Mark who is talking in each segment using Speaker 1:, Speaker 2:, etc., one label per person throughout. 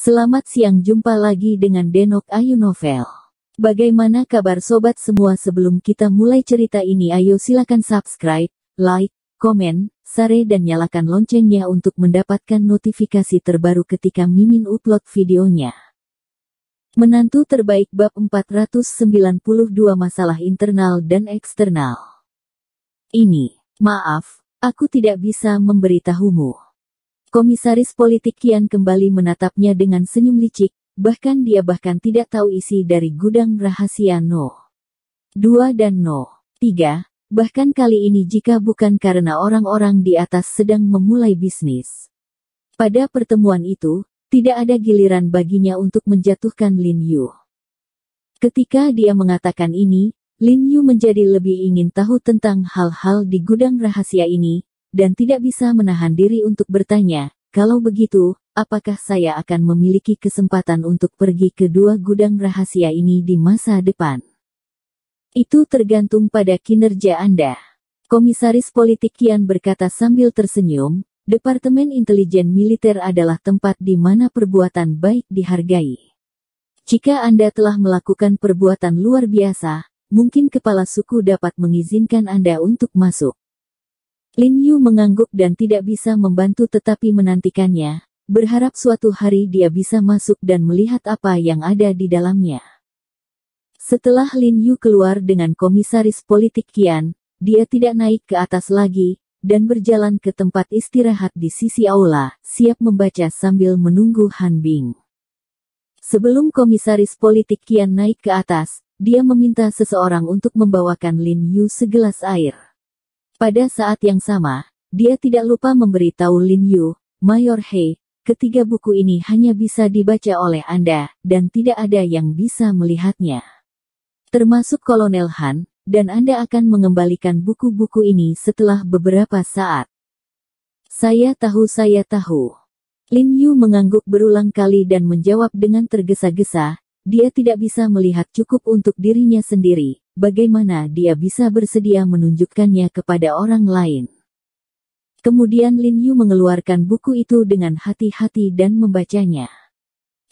Speaker 1: Selamat siang, jumpa lagi dengan Denok Ayu Novel. Bagaimana kabar sobat semua? Sebelum kita mulai cerita ini, ayo silakan subscribe, like, komen, share dan nyalakan loncengnya untuk mendapatkan notifikasi terbaru ketika Mimin upload videonya. Menantu terbaik bab 492, masalah internal dan eksternal. Ini, maaf, aku tidak bisa memberitahumu. Komisaris politik Kian kembali menatapnya dengan senyum licik, bahkan dia tidak tahu isi dari gudang rahasia No. 2 dan No. 3, bahkan kali ini jika bukan karena orang-orang di atas sedang memulai bisnis. Pada pertemuan itu, tidak ada giliran baginya untuk menjatuhkan Lin Yu. Ketika dia mengatakan ini, Lin Yu menjadi lebih ingin tahu tentang hal-hal di gudang rahasia ini, dan tidak bisa menahan diri untuk bertanya, kalau begitu, apakah saya akan memiliki kesempatan untuk pergi ke dua gudang rahasia ini di masa depan? Itu tergantung pada kinerja Anda. Komisaris politik Kian berkata sambil tersenyum, Departemen Intelijen Militer adalah tempat di mana perbuatan baik dihargai. Jika Anda telah melakukan perbuatan luar biasa, mungkin kepala suku dapat mengizinkan Anda untuk masuk. Lin Yu mengangguk dan tidak bisa membantu tetapi menantikannya, berharap suatu hari dia bisa masuk dan melihat apa yang ada di dalamnya. Setelah Lin Yu keluar dengan komisaris politik Kian, dia tidak naik ke atas lagi, dan berjalan ke tempat istirahat di sisi aula, siap membaca sambil menunggu Han Bing. Sebelum komisaris politik Kian naik ke atas, dia meminta seseorang untuk membawakan Lin Yu segelas air. Pada saat yang sama, dia tidak lupa memberitahu Lin Yu, Mayor He, ketiga buku ini hanya bisa dibaca oleh Anda, dan tidak ada yang bisa melihatnya. Termasuk Kolonel Han, dan Anda akan mengembalikan buku-buku ini setelah beberapa saat. Saya tahu. Lin Yu mengangguk berulang kali dan menjawab dengan tergesa-gesa, dia tidak bisa melihat cukup untuk dirinya sendiri. Bagaimana dia bisa bersedia menunjukkannya kepada orang lain? Kemudian Lin Yu mengeluarkan buku itu dengan hati-hati dan membacanya.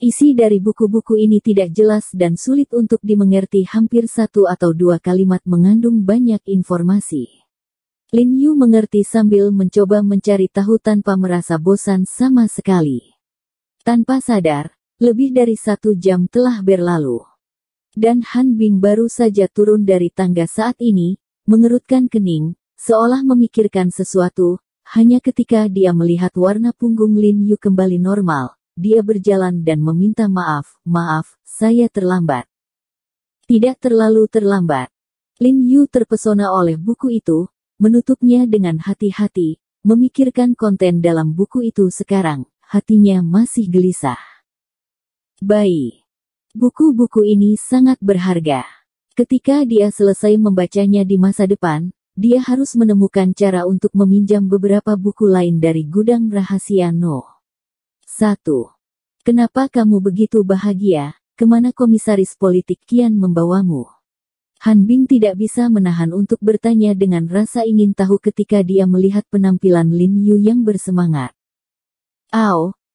Speaker 1: Isi dari buku-buku ini tidak jelas dan sulit untuk dimengerti, hampir satu atau dua kalimat mengandung banyak informasi. Lin Yu mengerti sambil mencoba mencari tahu tanpa merasa bosan sama sekali. Tanpa sadar, lebih dari 1 jam telah berlalu. Dan Han Bing baru saja turun dari tangga saat ini, mengerutkan kening, seolah memikirkan sesuatu. Hanya ketika dia melihat warna punggung Lin Yu kembali normal, dia berjalan dan meminta maaf, saya terlambat. Tidak terlalu terlambat. Lin Yu terpesona oleh buku itu, menutupnya dengan hati-hati, memikirkan konten dalam buku itu sekarang, hatinya masih gelisah. Baik. Buku-buku ini sangat berharga. Ketika dia selesai membacanya di masa depan, dia harus menemukan cara untuk meminjam beberapa buku lain dari gudang rahasia No. 1. Kenapa kamu begitu bahagia? Kemana komisaris politik Kian membawamu? Han Bing tidak bisa menahan untuk bertanya dengan rasa ingin tahu ketika dia melihat penampilan Lin Yu yang bersemangat.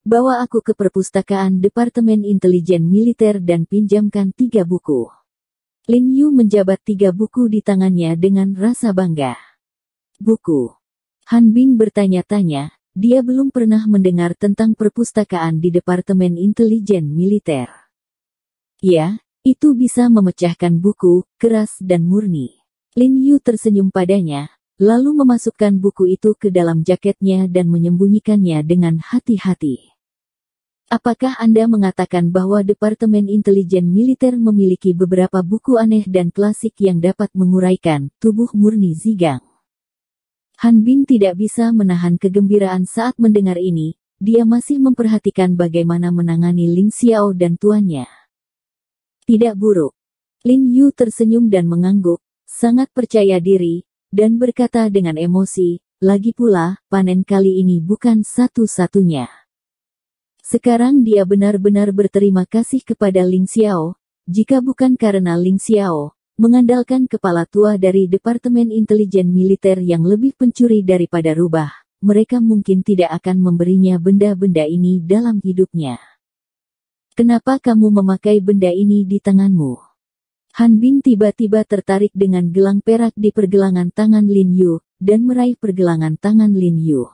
Speaker 1: Bawa aku ke perpustakaan Departemen Intelijen Militer dan pinjamkan 3 buku. Lin Yu menjabat 3 buku di tangannya dengan rasa bangga. Buku. Han Bing bertanya-tanya, dia belum pernah mendengar tentang perpustakaan di Departemen Intelijen Militer. Ya, itu bisa memecahkan buku, keras dan murni. Lin Yu tersenyum padanya, lalu memasukkan buku itu ke dalam jaketnya dan menyembunyikannya dengan hati-hati. Apakah Anda mengatakan bahwa Departemen Intelijen Militer memiliki beberapa buku aneh dan klasik yang dapat menguraikan tubuh murni Zigang? Han Bing tidak bisa menahan kegembiraan saat mendengar ini, dia masih memperhatikan bagaimana menangani Ling Xiao dan tuannya. Tidak buruk. Lin Yu tersenyum dan mengangguk, sangat percaya diri, dan berkata dengan emosi, lagi pula, panen kali ini bukan satu-satunya. Sekarang dia benar-benar berterima kasih kepada Ling Xiao, jika bukan karena Ling Xiao, mengandalkan kepala tua dari Departemen Intelijen Militer yang lebih pencuri daripada rubah, mereka mungkin tidak akan memberinya benda-benda ini dalam hidupnya. Kenapa kamu memakai benda ini di tanganmu? Han Bing tiba-tiba tertarik dengan gelang perak di pergelangan tangan Lin Yu, dan meraih pergelangan tangan Lin Yu.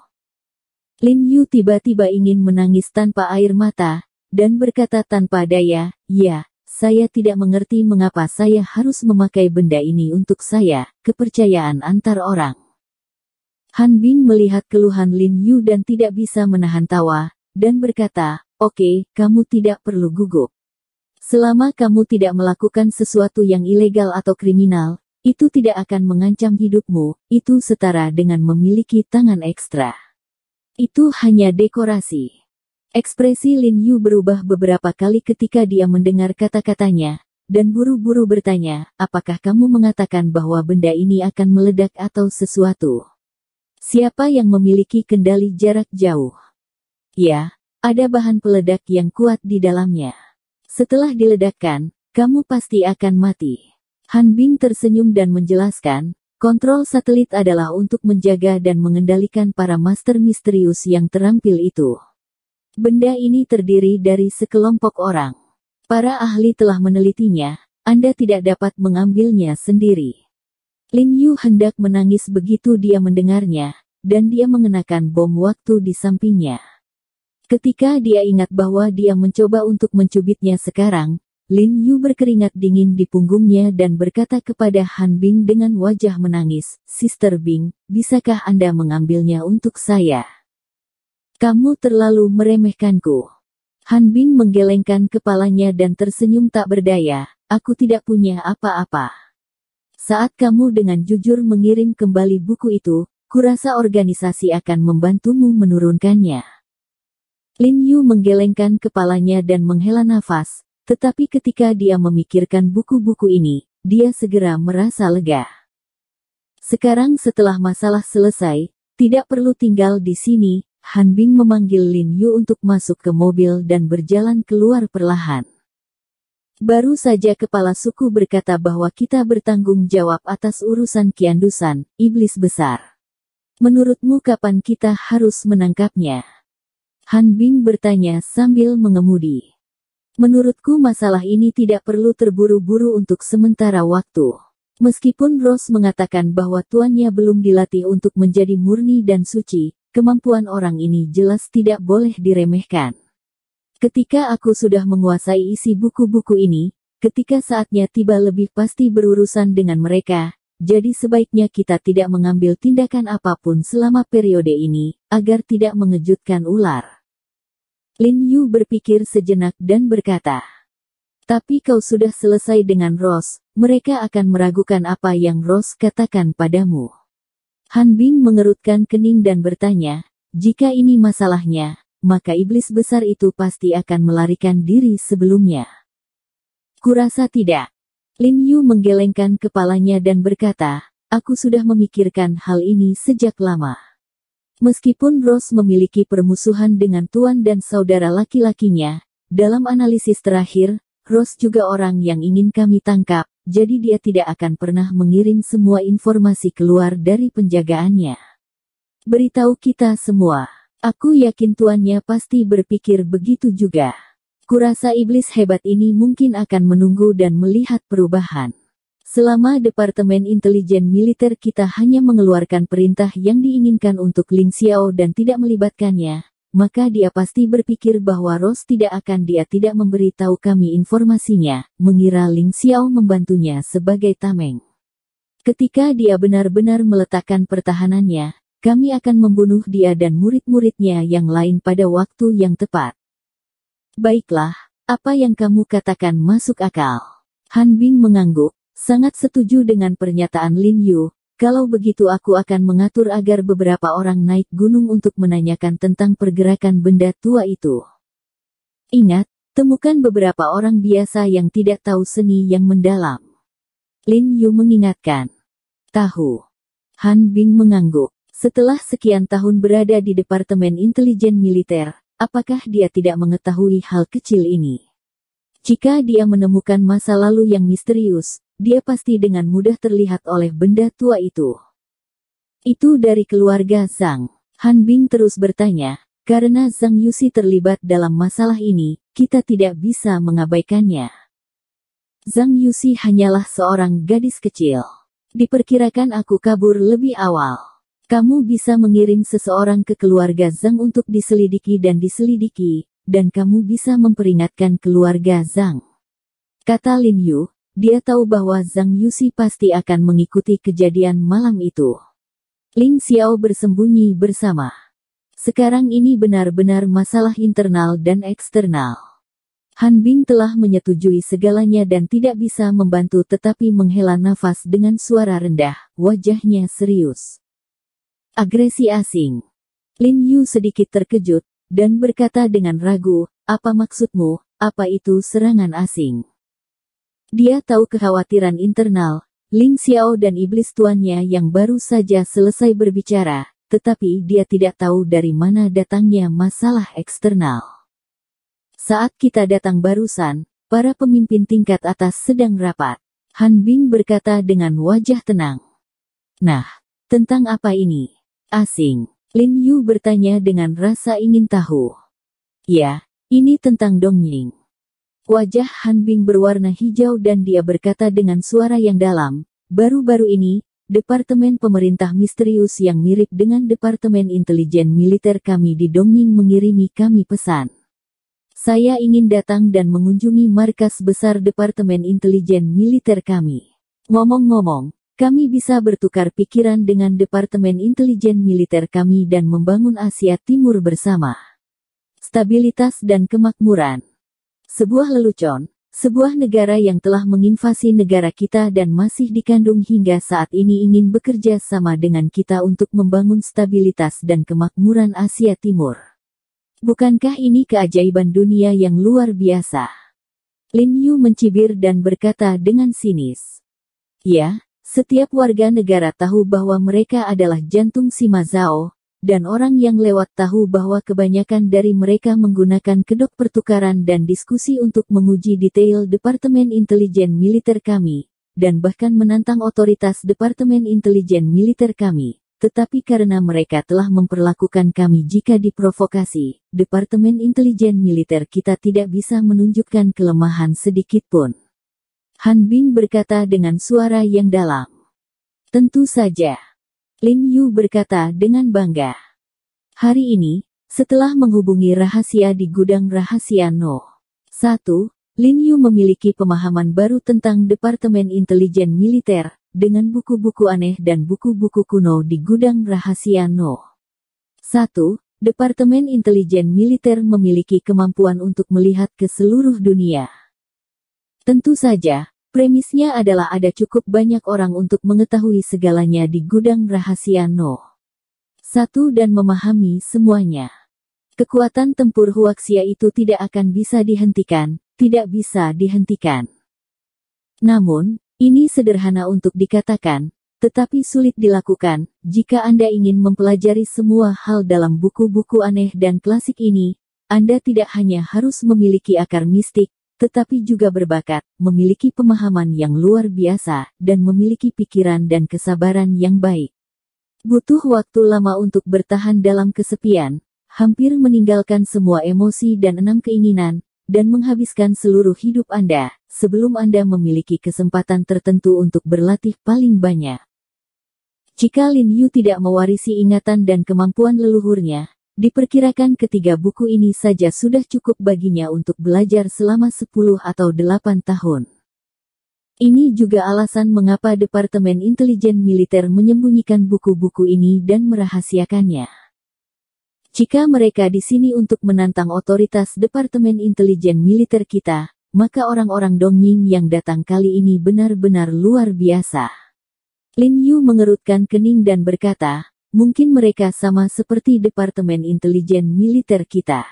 Speaker 1: Lin Yu tiba-tiba ingin menangis tanpa air mata, dan berkata tanpa daya, "Ya, saya tidak mengerti mengapa saya harus memakai benda ini untuk saya, kepercayaan antar orang." Han Bing melihat keluhan Lin Yu dan tidak bisa menahan tawa, dan berkata, "Oke, kamu tidak perlu gugup. Selama kamu tidak melakukan sesuatu yang ilegal atau kriminal, itu tidak akan mengancam hidupmu, itu setara dengan memiliki tangan ekstra. Itu hanya dekorasi." Ekspresi Lin Yu berubah beberapa kali ketika dia mendengar kata-katanya, dan buru-buru bertanya, "Apakah kamu mengatakan bahwa benda ini akan meledak atau sesuatu? Siapa yang memiliki kendali jarak jauh?" "Ya, ada bahan peledak yang kuat di dalamnya. Setelah diledakkan, kamu pasti akan mati." Han Bing tersenyum dan menjelaskan, kontrol satelit adalah untuk menjaga dan mengendalikan para master misterius yang terampil itu. Benda ini terdiri dari sekelompok orang. Para ahli telah menelitinya, Anda tidak dapat mengambilnya sendiri. Lin Yu hendak menangis begitu dia mendengarnya, dan dia mengenakan bom waktu di sampingnya. Ketika dia ingat bahwa dia mencoba untuk mencubitnya sekarang, Lin Yu berkeringat dingin di punggungnya dan berkata kepada Han Bing dengan wajah menangis, "Sister Bing, bisakah Anda mengambilnya untuk saya? Kamu terlalu meremehkanku." Han Bing menggelengkan kepalanya dan tersenyum tak berdaya, "Aku tidak punya apa-apa. Saat kamu dengan jujur mengirim kembali buku itu, kurasa organisasi akan membantumu menurunkannya." Lin Yu menggelengkan kepalanya dan menghela nafas, tetapi ketika dia memikirkan buku-buku ini, dia segera merasa lega. Sekarang setelah masalah selesai, tidak perlu tinggal di sini, Han Bing memanggil Lin Yu untuk masuk ke mobil dan berjalan keluar perlahan. Baru saja kepala suku berkata bahwa kita bertanggung jawab atas urusan Qiandusan, iblis besar. Menurutmu kapan kita harus menangkapnya? Han Bing bertanya sambil mengemudi. Menurutku masalah ini tidak perlu terburu-buru untuk sementara waktu. Meskipun Rose mengatakan bahwa tuannya belum dilatih untuk menjadi murni dan suci, kemampuan orang ini jelas tidak boleh diremehkan. Ketika aku sudah menguasai isi buku-buku ini, ketika saatnya tiba lebih pasti berurusan dengan mereka, jadi sebaiknya kita tidak mengambil tindakan apapun selama periode ini, agar tidak mengejutkan ular. Lin Yu berpikir sejenak dan berkata, "Tapi kau sudah selesai dengan Rose, mereka akan meragukan apa yang Rose katakan padamu." Han Bing mengerutkan kening dan bertanya, "Jika ini masalahnya, maka iblis besar itu pasti akan melarikan diri sebelumnya." "Kurasa tidak." Lin Yu menggelengkan kepalanya dan berkata, "Aku sudah memikirkan hal ini sejak lama. Meskipun Rose memiliki permusuhan dengan tuan dan saudara laki-lakinya, dalam analisis terakhir, Rose juga orang yang ingin kami tangkap, jadi dia tidak akan pernah mengirim semua informasi keluar dari penjagaannya. Beritahu kita semua. Aku yakin tuannya pasti berpikir begitu juga. Kurasa iblis hebat ini mungkin akan menunggu dan melihat perubahan. Selama Departemen Intelijen Militer kita hanya mengeluarkan perintah yang diinginkan untuk Ling Xiao dan tidak melibatkannya, maka dia pasti berpikir bahwa Rose tidak memberitahu kami informasinya, mengira Ling Xiao membantunya sebagai tameng. Ketika dia benar-benar meletakkan pertahanannya, kami akan membunuh dia dan murid-muridnya yang lain pada waktu yang tepat." "Baiklah, apa yang kamu katakan masuk akal." Han Bing mengangguk, sangat setuju dengan pernyataan Lin Yu. "Kalau begitu aku akan mengatur agar beberapa orang naik gunung untuk menanyakan tentang pergerakan benda tua itu. Ingat, temukan beberapa orang biasa yang tidak tahu seni yang mendalam." Lin Yu mengingatkan. "Tahu." Han Bing mengangguk. Setelah sekian tahun berada di Departemen Intelijen Militer, apakah dia tidak mengetahui hal kecil ini? Jika dia menemukan masa lalu yang misterius, dia pasti dengan mudah terlihat oleh benda tua itu. "Itu dari keluarga Zhang?" Han Bing terus bertanya, Karena Zhang Yuxi terlibat dalam masalah ini, kita tidak bisa mengabaikannya. Zhang Yuxi hanyalah seorang gadis kecil. Diperkirakan aku kabur lebih awal. Kamu bisa mengirim seseorang ke keluarga Zhang untuk diselidiki, dan kamu bisa memperingatkan keluarga Zhang. Kata Lin Yu, dia tahu bahwa Zhang Yuxi pasti akan mengikuti kejadian malam itu. Ling Xiao bersembunyi bersama. Sekarang ini benar-benar masalah internal dan eksternal. Han Bing telah menyetujui segalanya dan tidak bisa membantu tetapi menghela nafas dengan suara rendah, wajahnya serius. Agresi asing. Lin Yu sedikit terkejut, dan berkata dengan ragu, apa maksudmu, apa itu serangan asing? Dia tahu kekhawatiran internal, Ling Xiao dan iblis tuannya yang baru saja selesai berbicara, tetapi dia tidak tahu dari mana datangnya masalah eksternal. Saat kita datang barusan, para pemimpin tingkat atas sedang rapat. Han Bing berkata dengan wajah tenang. Nah, tentang apa ini? Asing. Lin Yu bertanya dengan rasa ingin tahu. Ya, ini tentang Dongying. Wajah Han Bing berwarna hijau dan dia berkata dengan suara yang dalam, baru-baru ini, Departemen Pemerintah Misterius yang mirip dengan Departemen Intelijen Militer kami di Dongying mengirimi kami pesan. Saya ingin datang dan mengunjungi markas besar Departemen Intelijen Militer kami. Ngomong-ngomong, kami bisa bertukar pikiran dengan Departemen Intelijen Militer kami dan membangun Asia Timur bersama. Stabilitas dan kemakmuran. Sebuah lelucon, sebuah negara yang telah menginvasi negara kita dan masih dikandung hingga saat ini ingin bekerja sama dengan kita untuk membangun stabilitas dan kemakmuran Asia Timur. Bukankah ini keajaiban dunia yang luar biasa? Lin Yu mencibir dan berkata dengan sinis. Ya, setiap warga negara tahu bahwa mereka adalah jantung Sima Zhao, dan orang yang lewat tahu bahwa kebanyakan dari mereka menggunakan kedok pertukaran dan diskusi untuk menguji detail Departemen Intelijen Militer kami, dan bahkan menantang otoritas Departemen Intelijen Militer kami. Tetapi karena mereka telah memperlakukan kami jika diprovokasi, Departemen Intelijen Militer kita tidak bisa menunjukkan kelemahan sedikit pun. Han Bing berkata dengan suara yang dalam. Tentu saja. Lin Yu berkata dengan bangga. Hari ini, setelah menghubungi rahasia di gudang rahasia No. 1, Lin Yu memiliki pemahaman baru tentang Departemen Intelijen Militer, dengan buku-buku aneh dan buku-buku kuno di gudang rahasia No. 1, Departemen Intelijen Militer memiliki kemampuan untuk melihat ke seluruh dunia. Tentu saja, premisnya adalah ada cukup banyak orang untuk mengetahui segalanya di gudang rahasia No. 1 dan memahami semuanya. Kekuatan tempur Huaxia itu tidak akan bisa dihentikan, tidak bisa dihentikan. Namun, ini sederhana untuk dikatakan, tetapi sulit dilakukan, jika Anda ingin mempelajari semua hal dalam buku-buku aneh dan klasik ini, Anda tidak hanya harus memiliki akar mistik, tetapi juga berbakat, memiliki pemahaman yang luar biasa, dan memiliki pikiran dan kesabaran yang baik. Butuh waktu lama untuk bertahan dalam kesepian, hampir meninggalkan semua emosi dan 6 keinginan, dan menghabiskan seluruh hidup Anda, sebelum Anda memiliki kesempatan tertentu untuk berlatih paling banyak. Jika Lin Yu tidak mewarisi ingatan dan kemampuan leluhurnya, diperkirakan ketiga buku ini saja sudah cukup baginya untuk belajar selama 10 atau 8 tahun. Ini juga alasan mengapa Departemen Intelijen Militer menyembunyikan buku-buku ini dan merahasiakannya. Jika mereka di sini untuk menantang otoritas Departemen Intelijen Militer kita, maka orang-orang Dongying yang datang kali ini benar-benar luar biasa. Lin Yu mengerutkan kening dan berkata, mungkin mereka sama seperti Departemen Intelijen Militer kita.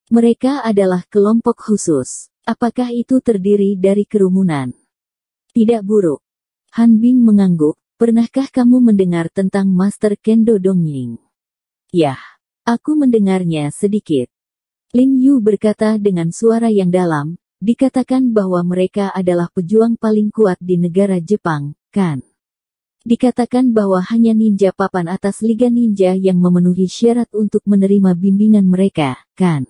Speaker 1: Mereka adalah kelompok khusus. Apakah itu terdiri dari kerumunan? Tidak buruk. Han Bing mengangguk, pernahkah kamu mendengar tentang Master Kendo Dongying? Yah, aku mendengarnya sedikit. Lin Yu berkata dengan suara yang dalam, dikatakan bahwa mereka adalah pejuang paling kuat di negara Jepang, kan? Dikatakan bahwa hanya ninja papan atas Liga Ninja yang memenuhi syarat untuk menerima bimbingan mereka, kan?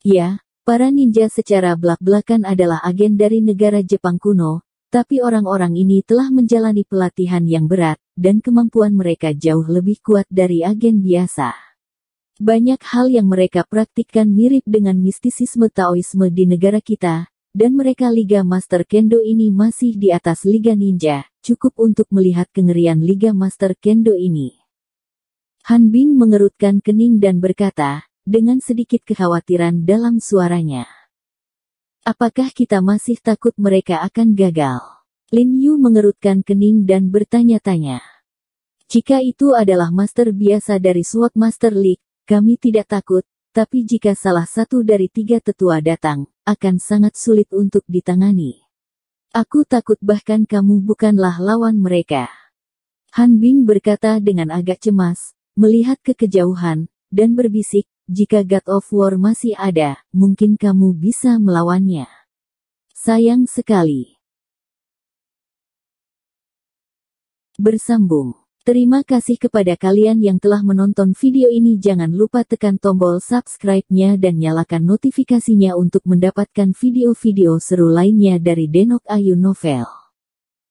Speaker 1: Ya, para ninja secara belak-belakan adalah agen dari negara Jepang kuno, tapi orang-orang ini telah menjalani pelatihan yang berat, dan kemampuan mereka jauh lebih kuat dari agen biasa. Banyak hal yang mereka praktikkan mirip dengan mistisisme Taoisme di negara kita, dan mereka Liga Master Kendo ini masih di atas Liga Ninja, cukup untuk melihat kengerian Liga Master Kendo ini. Han Bing mengerutkan kening dan berkata, dengan sedikit kekhawatiran dalam suaranya. Apakah kita masih takut mereka akan gagal? Lin Yu mengerutkan kening dan bertanya-tanya. Jika itu adalah master biasa dari Sword Master League, kami tidak takut, tapi jika salah satu dari 3 tetua datang, akan sangat sulit untuk ditangani. Aku takut bahkan kamu bukanlah lawan mereka. Han Bing berkata dengan agak cemas, melihat ke kejauhan, dan berbisik, jika God of War masih ada, mungkin kamu bisa melawannya. Sayang sekali. Bersambung. Terima kasih kepada kalian yang telah menonton video ini. Jangan lupa tekan tombol subscribe-nya dan nyalakan notifikasinya untuk mendapatkan video-video seru lainnya dari Denok Ayu Novel.